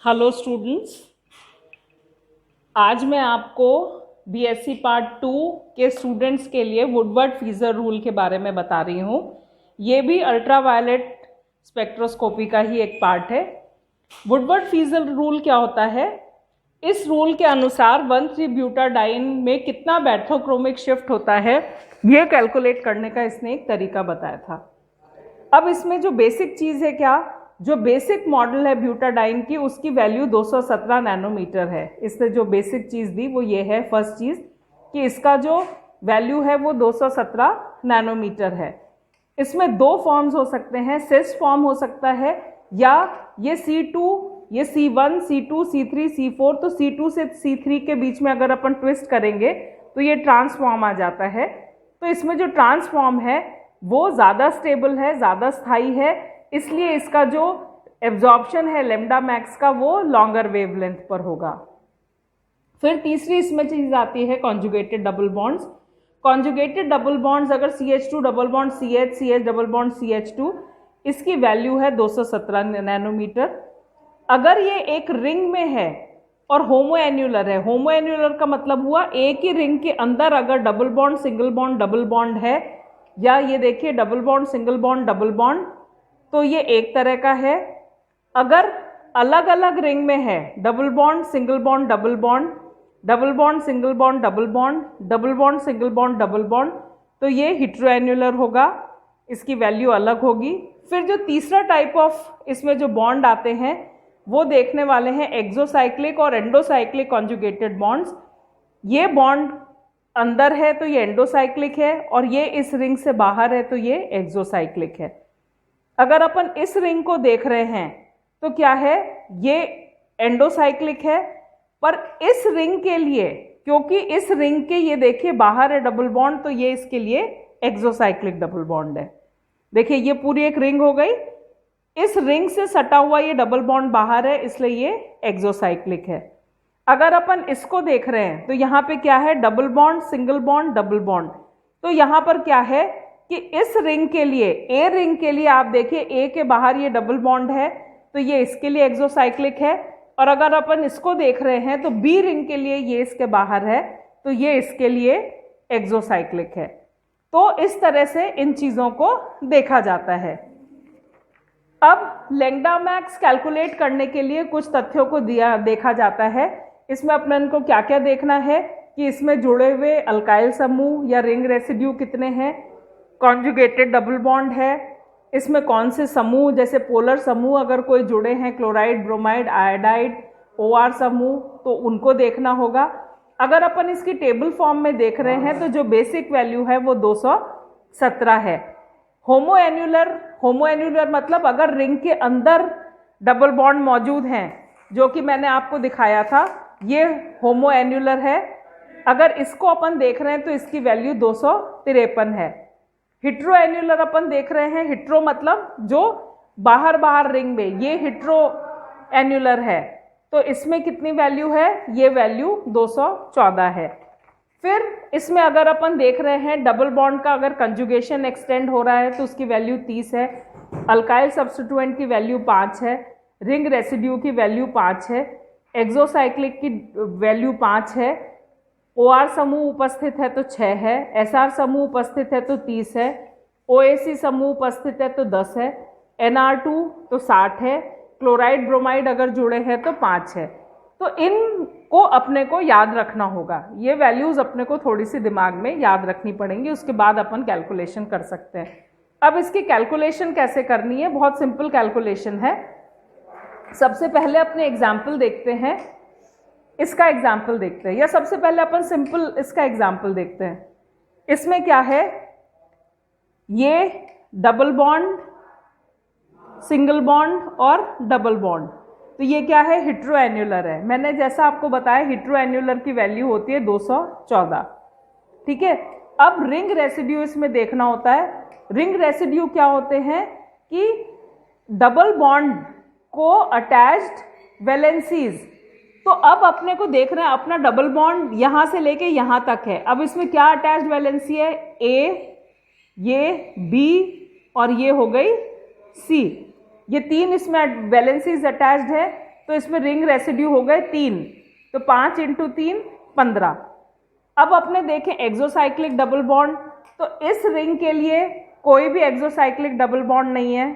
Hello students, आज मैं आपको बीएससी पार्ट 2 के स्टूडेंट्स के लिए वुडवर्ड-फीजर रूल के बारे में बता रही हूँ। ये भी अल्ट्रावायलेट स्पेक्ट्रोस्कोपी का ही एक पार्ट है। वुडवर्ड-फीजर रूल क्या होता है? इस रूल के अनुसार 1,3-ब्यूटाडाइन में कितना बैथोक्रोमिक शिफ्ट होता है, ये कैलकुलेट करने का इसने एक तरीका बताया था। अब इसमें जो बेसिक चीज़ है, जो बेसिक मॉडल है ब्यूटाडाइन की, उसकी वैल्यू 217 नैनोमीटर है। इसने जो बेसिक चीज़ दी वो ये है, फर्स्ट चीज़, कि इसका जो वैल्यू है वो 217 नैनोमीटर है। इसमें दो फॉर्म्स हो सकते हैं, सिस फॉर्म हो सकता है, या ये C2, ये C1, C2, C3, C4, तो C2 से C3 के बीच में अगर अपन ट्विस्ट करेंगे तो ये ट्रांसफॉर्म आ जाता है। तो इसमें जो ट्रांसफॉर्म है वो ज़्यादा स्टेबल है, ज़्यादा स्थायी है, इसलिए इसका जो एब्जॉर्प्शन है लैम्डा मैक्स का वो लॉन्गर वेवलेंथ पर होगा। फिर तीसरी इसमें चीज़ आती है conjugated double bonds. Conjugated double bonds अगर CH2 double bond CH, CH double bond CH2, इसकी वैल्यू है 217 नैनोमीटर। अगर ये एक रिंग में है और होमोएन्युलर है, होमोएन्युलर का मतलब हुआ एक ही रिंग के अंदर अगर double bond, single bond, double bond है, या ये देखिए double bond, single bond, double bond, तो ये एक तरह का है। अगर अलग अलग रिंग में है, double bond, single bond, double bond, double bond, single bond, double bond, double bond, single bond, double bond, तो ये हेटेरोएन्युलर होगा, इसकी वैल्यू अलग होगी। फिर जो तीसरा टाइप ऑफ इसमें जो बॉन्ड आते हैं वो देखने वाले हैं एक्सोसाइक्लिक और एंडोसाइक्लिक कॉन्जुगेटेड बॉन्ड्स। ये बॉन्ड अंदर है तो ये एंडोसाइक्लिक है, और ये इस रिंग से बाहर है तो ये एक्सोसाइक्लिक है। अगर अपन इस रिंग को देख रहे हैं तो क्या है, ये एंडोसाइक्लिक है, पर इस रिंग के लिए, क्योंकि इस रिंग के ये देखिए बाहर है डबल बॉन्ड, तो ये इसके लिए एक्सोसाइक्लिक डबल बॉन्ड है। देखिए ये पूरी एक रिंग हो गई, इस रिंग से सटा हुआ ये डबल बॉन्ड बाहर है, इसलिए ये एक्सोसाइक्लिक है। अगर अपन इसको देख रहे हैं तो यहाँ पे क्या है, double bond, single bond, double bond, तो यहाँ पर क्या है कि इस रिंग के लिए, ए रिंग के लिए आप देखिए ए के बाहर ये डबल बॉन्ड है, तो ये इसके लिए एक्सोसाइक्लिक है। और अगर अपन इसको देख रहे हैं तो बी रिंग के लिए ये इसके बाहर है, तो ये इसके लिए एक्सोसाइक्लिक है। तो इस तरह से इन चीज़ों को देखा जाता है। अब लैम्डा मैक्स कैलकुलेट करने के लिए कुछ तथ्यों को देखा जाता है। इसमें अपन को क्या क्या देखना है कि इसमें जुड़े हुए अल्काइल समूह या रिंग रेसिड्यू कितने हैं, कॉन्जुगेटेड डबल बॉन्ड है, इसमें कौन से समूह, जैसे पोलर समूह अगर कोई जुड़े हैं, क्लोराइड, ब्रोमाइड, आयोडाइड, OR समूह, तो उनको देखना होगा। अगर अपन इसकी टेबल फॉर्म में देख रहे हैं तो जो बेसिक वैल्यू है वो 217 है। होमोएन्युलर मतलब अगर रिंग के अंदर डबल बॉन्ड मौजूद हैं, जो कि मैंने आपको दिखाया था, ये होमोएन्युलर है। अगर इसको अपन देख रहे हैं तो इसकी वैल्यू 253 है। हेटेरोएन्युलर अपन देख रहे हैं, हेटेरो मतलब जो बाहर बाहर रिंग में, ये हेटेरोएन्युलर है, तो इसमें कितनी वैल्यू है, ये वैल्यू 214 है। फिर इसमें अगर अपन देख रहे हैं डबल बॉन्ड का अगर कंजुगेशन एक्सटेंड हो रहा है तो उसकी वैल्यू 30 है, अल्काइल सब्स्टिट्यूएंट की वैल्यू 5 है, रिंग रेसिड्यू की वैल्यू 5 है, एक्सोसाइक्लिक की वैल्यू 5 है, OR समूह उपस्थित है तो 6 है, SR समूह उपस्थित है तो 30 है, OAC समूह उपस्थित है तो 10 है, NR2 तो 60 है, क्लोराइड ब्रोमाइड अगर जुड़े हैं तो 5 है। तो इनको अपने को याद रखना होगा, ये वैल्यूज़ अपने को थोड़ी सी दिमाग में याद रखनी पड़ेंगी, उसके बाद अपन कैलकुलेशन कर सकते हैं। अब इसकी कैलकुलेशन कैसे करनी है, बहुत सिंपल कैलकुलेशन है। सबसे पहले अपने एग्जाम्पल देखते हैं, इसका एग्जाम्पल देखते हैं, या सबसे पहले अपन सिंपल इसका एग्जाम्पल देखते हैं। इसमें क्या है, ये डबल बॉन्ड, सिंगल बॉन्ड और डबल बॉन्ड, तो ये क्या है, हेटेरोएन्युलर है। मैंने जैसा आपको बताया हेटेरोएन्युलर की वैल्यू होती है 214, ठीक है। अब रिंग रेसिड्यू इसमें देखना होता है। रिंग रेसिड्यू क्या होते हैं कि डबल बॉन्ड को अटैच्ड वैलेंसीज, तो अब अपने को देख रहे हैं अपना डबल बॉन्ड यहाँ से लेके यहाँ तक है। अब इसमें क्या अटैच्ड वैलेंसी है, A, ये B और ये हो गई C, ये 3 इसमें वैलेंसीज अटैच्ड है। तो इसमें रिंग रेसिड्यू हो गए 3, तो 5 × 3 15। अब अपने देखें एक्सोसाइक्लिक डबल बॉन्ड, तो इस रिंग के लिए कोई भी एक्सोसाइक्लिक डबल बॉन्ड नहीं है।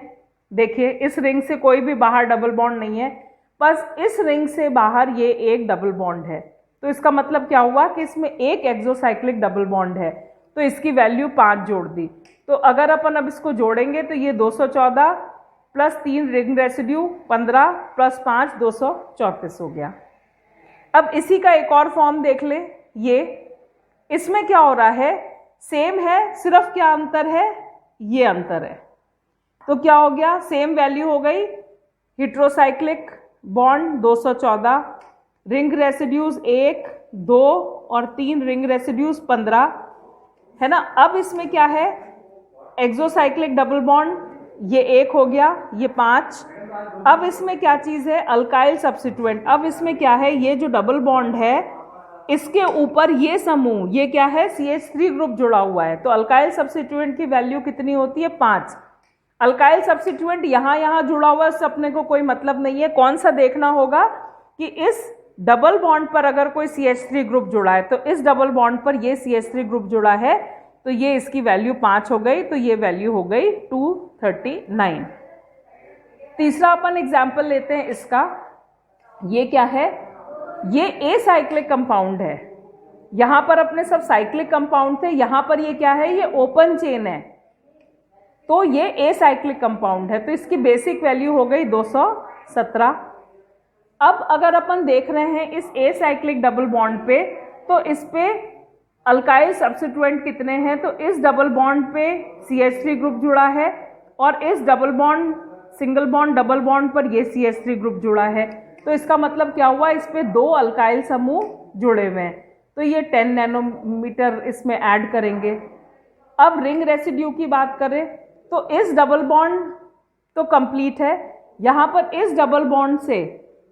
देखिए इस रिंग से कोई भी बाहर डबल बॉन्ड नहीं है, बस इस रिंग से बाहर ये एक डबल बॉन्ड है। तो इसका मतलब क्या हुआ कि इसमें एक एक्सोसाइक्लिक डबल बॉन्ड है, तो इसकी वैल्यू 5 जोड़ दी। तो अगर अपन अब इसको जोड़ेंगे तो ये 214 प्लस 3 रिंग रेसिड्यू 15 प्लस 5 234 हो गया। अब इसी का एक और फॉर्म देख ले, ये इसमें क्या हो रहा है, सेम है, सिर्फ क्या अंतर है, ये अंतर है। तो क्या हो गया, सेम वैल्यू हो गई, हेट्रोसाइक्लिक बॉन्ड 214, रिंग रेसिड्यूज 1, 2 और 3 रिंग रेसिड्यूज 15 है ना। अब इसमें क्या है, एक्सोसाइक्लिक डबल बॉन्ड, ये 1 हो गया, ये 5। अब इसमें क्या चीज़ है, अल्काइल सब्स्टिट्यूएंट। अब इसमें क्या है, ये जो डबल बॉन्ड है इसके ऊपर ये समूह, ये क्या है, CH3 ग्रुप जुड़ा हुआ है। तो अल्काइल सब्स्टिट्यूएंट की वैल्यू कितनी होती है, 5। अल्काइल सब्स्टिट्यूएंट यहाँ जुड़ा हुआ है, उससे अपने को कोई मतलब नहीं है। कौन सा देखना होगा कि इस डबल बॉन्ड पर अगर कोई CH3 ग्रुप जुड़ा है, तो इस डबल बॉन्ड पर ये CH3 ग्रुप जुड़ा है, तो ये इसकी वैल्यू 5 हो गई, तो ये वैल्यू हो गई 239। तीसरा अपन एग्जाम्पल लेते हैं इसका, ये क्या है, ये एसाइक्लिक कंपाउंड है। यहां पर अपने सब साइक्लिक कंपाउंड थे, यहां पर ये क्या है, ये ओपन चेन है, तो ये एसाइक्लिक कंपाउंड है, तो इसकी बेसिक वैल्यू हो गई 217। अब अगर अपन देख रहे हैं इस एसाइक्लिक डबल बॉन्ड पे, तो इस पे अल्काइल सब्स्टिट्यूएंट कितने हैं, तो इस डबल बॉन्ड पे CH3 ग्रुप जुड़ा है और इस double bond single bond double bond पर ये CH3 ग्रुप जुड़ा है। तो इसका मतलब क्या हुआ, इस पे 2 अल्काइल समूह जुड़े हुए हैं, तो ये 10 नैनोमीटर इसमें ऐड करेंगे। अब रिंग रेसिड्यू की बात करें तो इस डबल बॉन्ड तो कंप्लीट है, यहाँ पर इस डबल बॉन्ड से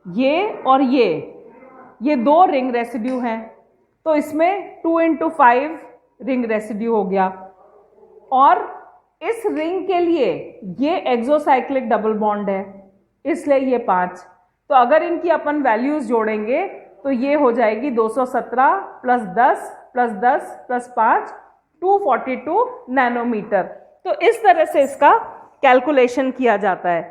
ये और ये 2 रिंग रेसिड्यू हैं, तो इसमें 2 × 5 रिंग रेसिड्यू हो गया। और इस रिंग के लिए ये एक्सोसाइक्लिक डबल बॉन्ड है, इसलिए ये 5। तो अगर इनकी अपन वैल्यूज जोड़ेंगे तो ये हो जाएगी 217 प्लस 10 प्लस 10 प्लस 5 242 नैनोमीटर। तो इस तरह से इसका कैलकुलेशन किया जाता है।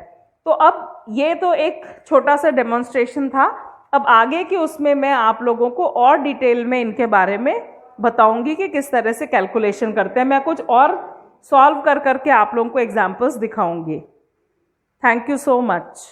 तो अब ये तो एक छोटा सा डेमोन्स्ट्रेशन था, अब आगे की उसमें मैं आप लोगों को और डिटेल में इनके बारे में बताऊंगी कि किस तरह से कैलकुलेशन करते हैं। मैं कुछ और सॉल्व करके आप लोगों को एग्जाम्पल्स दिखाऊंगी। Thank you so much.